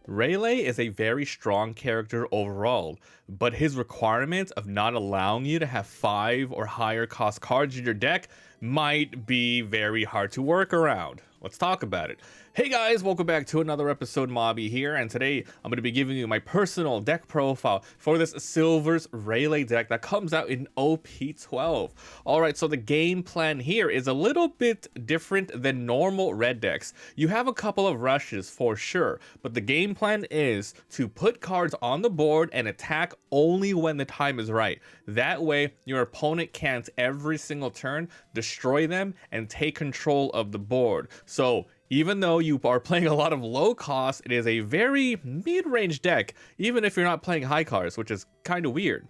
Rayleigh is a very strong character overall, but his requirement of not allowing you to have 5 or higher cost cards in your deck might be very hard to work around. Let's talk about it. Hey guys, welcome back to another episode. Mabi here, and today I'm going to be giving you my personal deck profile for this Silvers Rayleigh deck that comes out in OP12. Alright, so the game plan here is a little bit different than normal red decks. You have a couple of rushes for sure, but the game plan is to put cards on the board and attack only when the time is right. That way, your opponent can't every single turn destroy them and take control of the board. So even though you are playing a lot of low cost, it is a very mid-range deck, even if you're not playing high cards, which is kind of weird.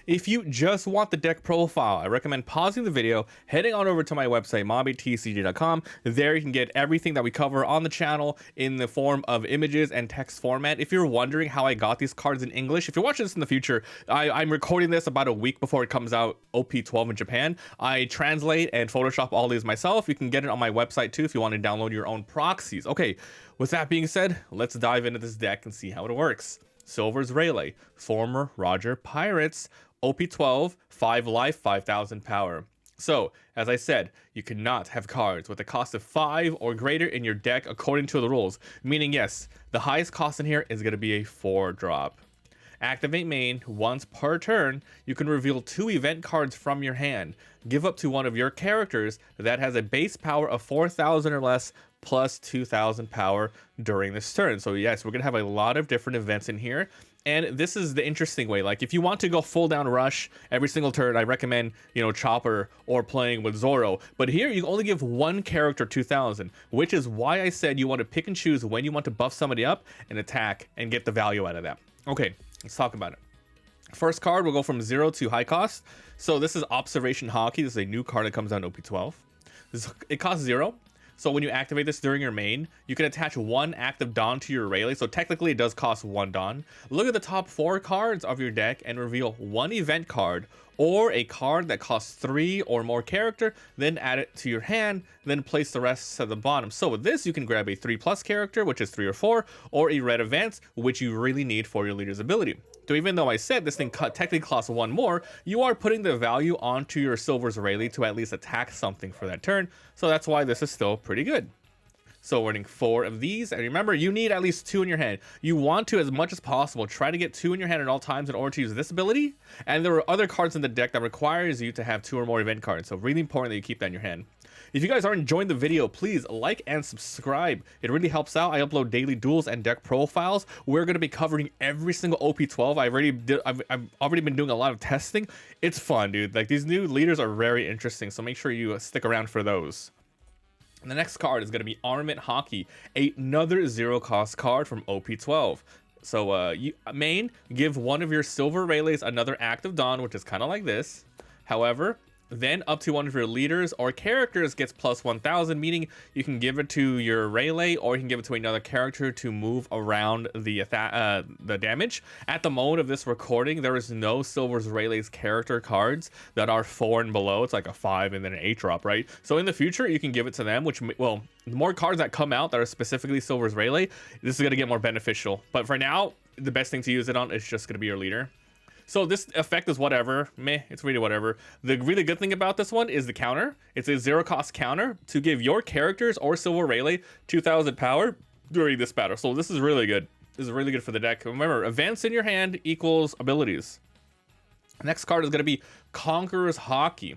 If you just want the deck profile, I recommend pausing the video, heading on over to my website, MabiTCG.com. There you can get everything that we cover on the channel in the form of images and text format. If you're wondering how I got these cards in English, if you're watching this in the future, I'm recording this about a week before it comes out, OP12 in Japan. I translate and Photoshop all these myself. You can get it on my website too if you want to download your own proxies. Okay, with that being said, let's dive into this deck and see how it works. Silvers Rayleigh, former Roger Pirates, OP12, 5 life, 5,000 power. So, as I said, you cannot have cards with a cost of 5 or greater in your deck according to the rules. Meaning, yes, the highest cost in here is going to be a 4-drop. Activate main. Once per turn, you can reveal 2 event cards from your hand. Give up to one of your characters that has a base power of 4,000 or less plus 2,000 power during this turn. So yes, we're going to have a lot of different events in here. And this is the interesting way. Like if you want to go full down rush every single turn, I recommend, Chopper or playing with Zoro. But here you only give one character 2,000, which is why I said you want to pick and choose when you want to buff somebody up and attack and get the value out of that. Okay, let's talk about it. First card will go from 0 to high cost. So this is Observation Hockey. This is a new card that comes out in OP12. It costs 0. So when you activate this during your main, you can attach 1 active Don to your Rayleigh. So technically it does cost 1 Don. Look at the top 4 cards of your deck and reveal 1 event card or a card that costs 3 or more character, then add it to your hand, then place the rest at the bottom. So with this, you can grab a 3+ character, which is 3 or 4, or a red event, which you really need for your leader's ability. So even though I said this thing technically costs 1 more, you are putting the value onto your Silvers Rayleigh to at least attack something for that turn. So that's why this is still pretty good. So we're running 4 of these, and remember, you need at least 2 in your hand. You want to, as much as possible, try to get 2 in your hand at all times in order to use this ability. And there are other cards in the deck that requires you to have 2 or more event cards. So really important that you keep that in your hand. If you guys are enjoying the video, please like and subscribe. It really helps out. I upload daily duels and deck profiles. We're going to be covering every single OP12. I've already been doing a lot of testing. It's fun, dude. Like, these new leaders are very interesting, so make sure you stick around for those. And the next card is going to be Armament Hockey, another 0-cost card from OP12. So main, give one of your Silver Rayleighs another active Don, which is kind of like this. However, then up to one of your leaders or characters gets plus 1,000, meaning you can give it to your Rayleigh or you can give it to another character to move around the damage. At the moment of this recording, there is no Silvers Rayleigh's character cards that are 4 and below. It's like a 5 and then an 8-drop, right? So in the future, you can give it to them, which, well, the more cards that come out that are specifically Silvers Rayleigh, this is going to get more beneficial. But for now, the best thing to use it on is just going to be your leader. So this effect is whatever, it's really whatever. The really good thing about this one is the counter. It's a 0-cost counter to give your characters or Silver Rayleigh 2,000 power during this battle. So this is really good. This is really good for the deck. Remember, events in your hand equals abilities. Next card is going to be Conqueror's Hockey.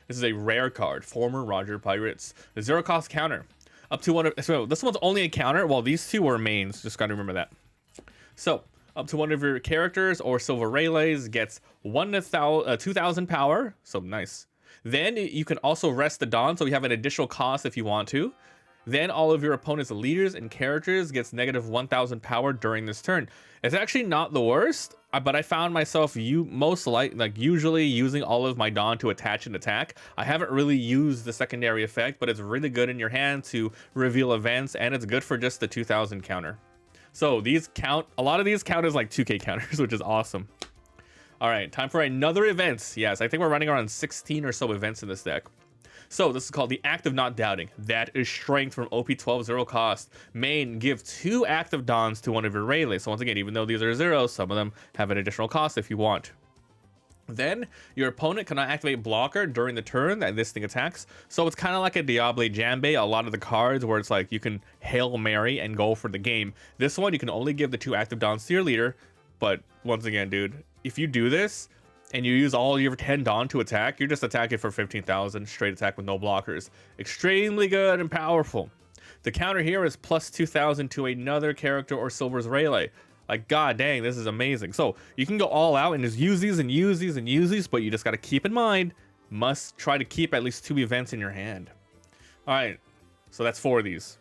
This is a rare card, former Roger Pirates. The 0-cost counter. Up to one of, so this one's only a counter, while these 2 were mains. Just got to remember that. So up to one of your characters or Silver Rayleighs gets 2,000 power. So nice. Then you can also rest the Don, so you have an additional cost if you want to. Then all of your opponent's leaders and characters gets negative 1,000 power during this turn. It's actually not the worst, but I found myself usually using all of my Don to attach and attack. I haven't really used the secondary effect, but it's really good in your hand to reveal events, and it's good for just the 2,000 counter. So these count, a lot of these count as like 2k counters, which is awesome. All right, time for another event. Yes, I think we're running around 16 or so events in this deck. So this is called the Act of Not Doubting. That is strength from OP12 0 cost. Main, give 2 active Dons to one of your Rayleigh. So once again, even though these are 0, some of them have an additional cost if you want. Then your opponent cannot activate blocker during the turn that this thing attacks. So it's kind of like a Diable Jimbe, a lot of the cards where it's like you can Hail Mary and go for the game. This one, you can only give the 2 active Dons to your leader. But once again, dude, if you do this and you use all your 10 Don to attack, you're just attacking for 15,000, straight attack with no blockers. Extremely good and powerful. The counter here is plus 2,000 to another character or Silvers Rayleigh. Like, god dang, this is amazing. So you can go all out and just use these and use these and use these, but you just got to keep in mind, must try to keep at least 2 events in your hand. All right, so that's 4 of these.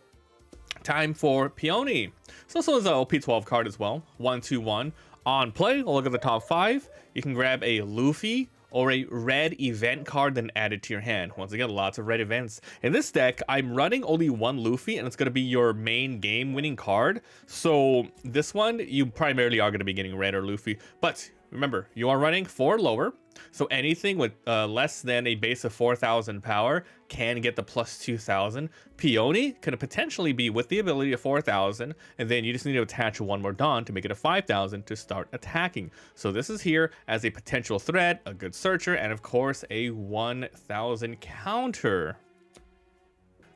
Time for Peony. So this one's an OP12 card as well. 1/2/1. On play, we'll look at the top 5. You can grab a Luffy or a red event card, then add it to your hand. Once again, lots of red events. In this deck, I'm running only 1 Luffy, and it's going to be your main game-winning card. So this one, you primarily are going to be getting red or Luffy. But remember, you are running 4 lower. So anything with less than a base of 4,000 power can get the plus 2,000. Peony could potentially be with the ability of 4,000, and then you just need to attach 1 more Don to make it a 5,000 to start attacking. So this is here as a potential threat, a good searcher, and of course a 1,000 counter.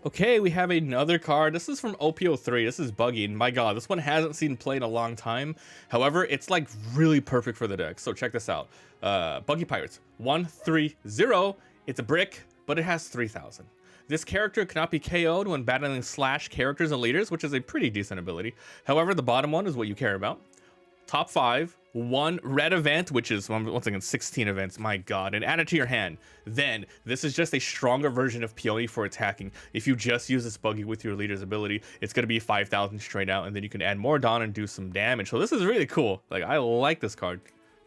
Okay, we have another card. This is from OP03. This is Buggy, and my god, this one hasn't seen play in a long time. However, it's like really perfect for the deck. So check this out. Buggy Pirates 1/3/0. It's a brick, but it has 3,000. This character cannot be KO'd when battling slash characters and leaders, which is a pretty decent ability. However, the bottom one is what you care about. Top 5, 1 red event, which is once again 16 events, my god, and add it to your hand. Then this is just a stronger version of Peony for attacking. If you just use this Buggy with your leader's ability, it's going to be 5,000 straight out, and then you can add more Don and do some damage. So this is really cool. Like, I like this card.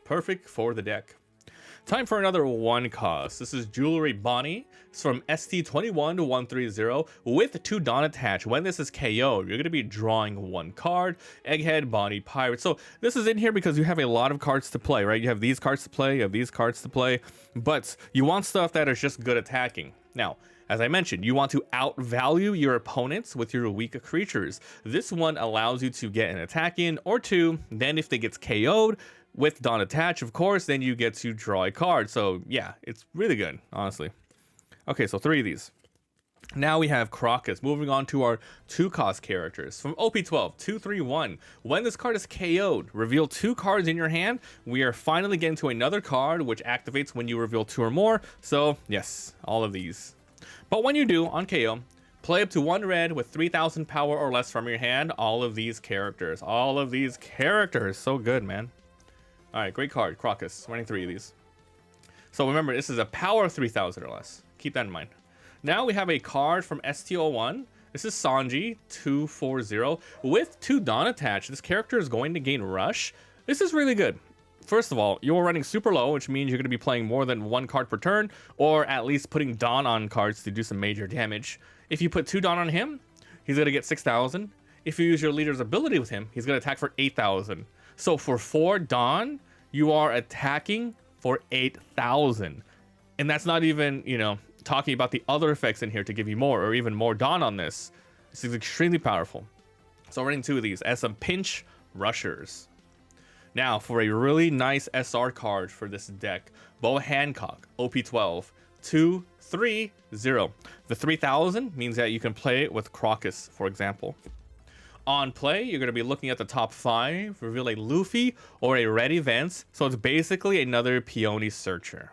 Perfect for the deck. Time for another 1 cost. This is Jewelry Bonnie. It's from ST21 to 130 with 2 Don attached. When this is KO'd, you're going to be drawing 1 card. Egghead, Bonnie, Pirate. So this is in here because you have a lot of cards to play, right? You have these cards to play, you have these cards to play, but you want stuff that is just good attacking. Now, as I mentioned, you want to outvalue your opponents with your weak creatures. This one allows you to get an attack in or 2. Then if they get KO'd, with Don attached, of course, then you get to draw a card. So yeah, it's really good, honestly. Okay, so 3 of these. Now we have Crocus. Moving on to our 2-cost characters. From OP12, 2/3/1. When this card is KO'd, reveal 2 cards in your hand. We are finally getting to another card, which activates when you reveal 2 or more. So yes, all of these. But when you do, on KO, play up to 1 red with 3,000 power or less from your hand. All of these characters. All of these characters. So good, man. All right, great card, Crocus. Running 3 of these. So remember, this is a power of 3,000 or less. Keep that in mind. Now we have a card from ST01. This is Sanji, 2/4/0 with 2 Don attached. This character is going to gain Rush. This is really good. First of all, you're running super low, which means you're going to be playing more than 1 card per turn, or at least putting Don on cards to do some major damage. If you put 2 Don on him, he's going to get 6,000. If you use your leader's ability with him, he's going to attack for 8,000. So for 4 Don, you are attacking for 8,000. And that's not even, you know, talking about the other effects in here to give you more or even more Don on this. This is extremely powerful. So running 2 of these as some pinch rushers. Now for a really nice SR card for this deck, Boa Hancock OP12 2/3/0. The 3,000 means that you can play it with Crocus, for example. On play, you're going to be looking at the top 5, reveal a Luffy or a red event, so it's basically another Peony searcher.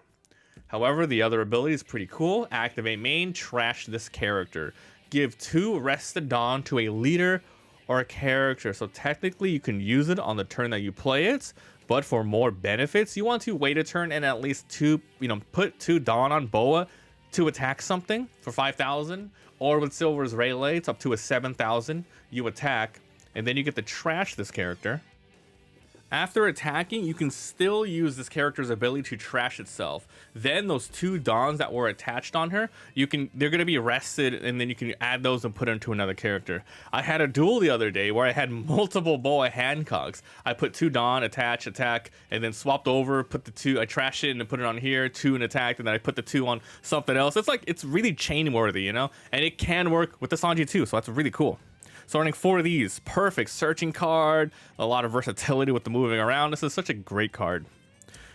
However, the other ability is pretty cool. Activate main, trash this character. Give 2 rested Don to a leader or a character. So technically you can use it on the turn that you play it, but for more benefits, you want to wait a turn and at least put 2 Don on Boa to attack something for 5,000. Or with Silvers Rayleigh, it's up to a 7,000. You attack, and then you get to trash this character. After attacking, you can still use this character's ability to trash itself. Then those 2 dons that were attached on her, they're gonna be rested, and then you can add those and put it into another character. I had a duel the other day where I had multiple Boa Hancocks. I put 2 don, attach, attack, and then swapped over, put the 2, I trash it and then put it on here, 2 and attacked, and then I put the 2 on something else. It's really chain worthy, you know? And it can work with the Sanji too, so that's really cool. So running 4 of these, perfect searching card, a lot of versatility with the moving around. This is such a great card.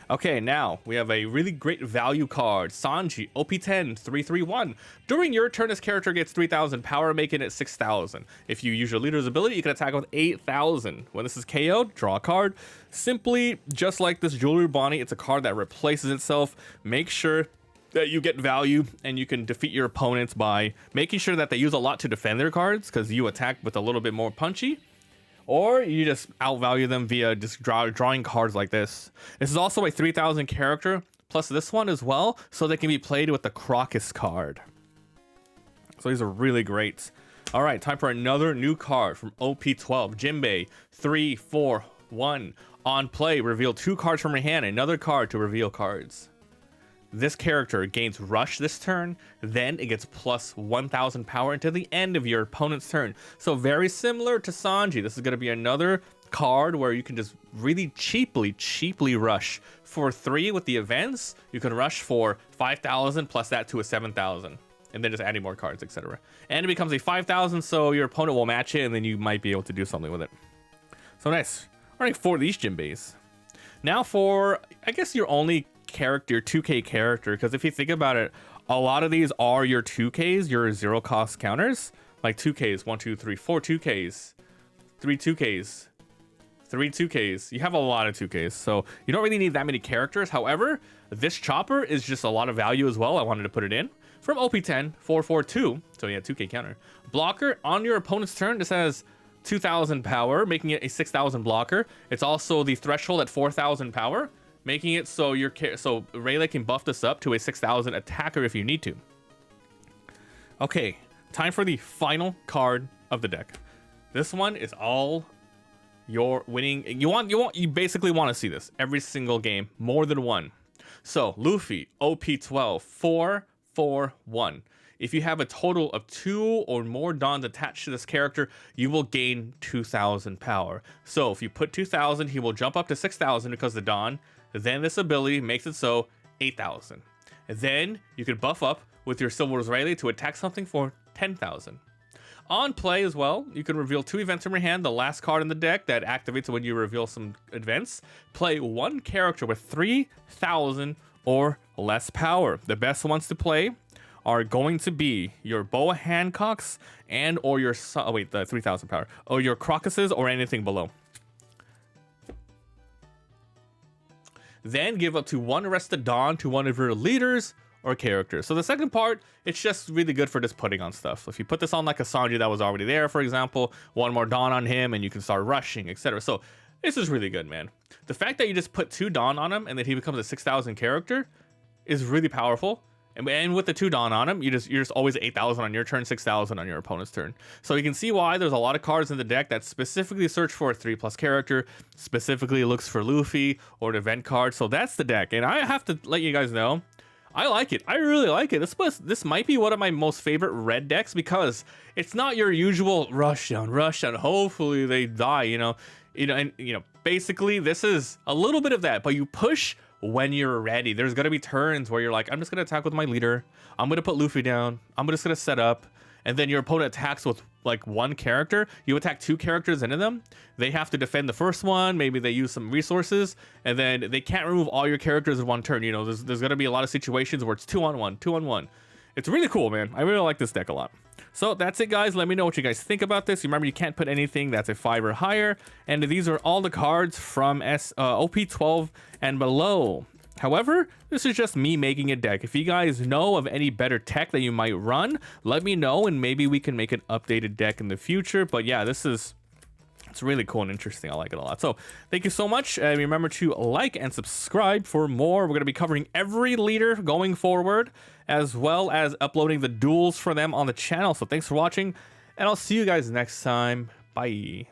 Okay, now we have a really great value card, Sanji OP10 331. During your turn, this character gets 3,000 power, making it 6,000. If you use your leader's ability, you can attack with 8,000. When this is KO'd, draw a card. Simply, just like this Jewelry Bonnie, it's a card that replaces itself. Make sure that you get value, and you can defeat your opponents by making sure that they use a lot to defend their cards because you attack with a little bit more punchy, or you just outvalue them via just drawing cards like this. This is also a 3,000 character plus this one as well, so they can be played with the Crocus card. So these are really great. All right, time for another new card from OP12. Jimbe 341. On play, reveal 2 cards from your hand, another card to reveal cards. This character gains rush this turn, then it gets plus 1,000 power until the end of your opponent's turn. So very similar to Sanji, this is going to be another card where you can just really cheaply rush. For 3 with the events, you can rush for 5,000 plus that to a 7,000. And then just adding more cards, etc. And it becomes a 5,000, so your opponent will match it, and then you might be able to do something with it. So nice. Running 4 of these Jimbes. Now for, I guess, your only character, 2k character, because if you think about it, a lot of these are your 2ks, your 0 cost counters, like 2ks, 1 2 3 4 2ks, 3 2ks, 3 2ks. You have a lot of 2ks, so you don't really need that many characters. However, this chopper is just a lot of value as well. I wanted to put it in from OP10 442, so yeah, 2k counter blocker on your opponent's turn. This has 2,000 power, making it a 6,000 blocker. It's also the threshold at 4,000 power, making it so Rayleigh can buff this up to a 6,000 attacker if you need to. Okay, time for the final card of the deck. This one is all your winning. You basically want to see this every single game, more than one. So Luffy OP12 441. If you have a total of 2 or more dons attached to this character, you will gain 2,000 power. So if you put 2,000, he will jump up to 6,000 because the don. Then this ability makes it so 8,000. And then you can buff up with your Silvers Rayleigh to attack something for 10,000. On play as well, you can reveal 2 events from your hand, the last card in the deck that activates when you reveal some events. Play 1 character with 3,000 or less power. The best ones to play are going to be your Boa Hancocks and or your the 3,000 power, or your Crocuses or anything below. Then give up to 1 rested Don to one of your leaders or characters. So the second part, it's just really good for just putting on stuff. If you put this on like a Sanji that was already there, for example, 1 more Don on him and you can start rushing, etc. So this is really good, man. The fact that you just put 2 Don on him and then he becomes a 6,000 character is really powerful. And with the 2 Don on him, you're just always 8,000 on your turn, 6,000 on your opponent's turn. So you can see why there's a lot of cards in the deck that specifically search for a 3+ character, specifically looks for Luffy or an event card. So that's the deck. And I have to let you guys know, I like it. I really like it. This might be one of my most favorite red decks because it's not your usual rush down, hopefully they die, basically this is a little bit of that, but you push when you're ready. There's gonna be turns where you're like, I'm just gonna attack with my leader, I'm gonna put Luffy down, I'm just gonna set up, and then your opponent attacks with like 1 character. You attack 2 characters into them, they have to defend the first one, maybe they use some resources, and then they can't remove all your characters in 1 turn. There's gonna be a lot of situations where it's 2-on-1. It's really cool, man. I really like this deck a lot. So that's it, guys. Let me know what you guys think about this. Remember, you can't put anything that's a 5 or higher. And these are all the cards from OP12 and below. However, this is just me making a deck. If you guys know of any better tech that you might run, let me know, and maybe we can make an updated deck in the future. But yeah, it's really cool and interesting. I like it a lot. So thank you so much. Remember to like and subscribe for more. We're going to be covering every leader going forward, as well as uploading the duels for them on the channel. So thanks for watching, and I'll see you guys next time. Bye.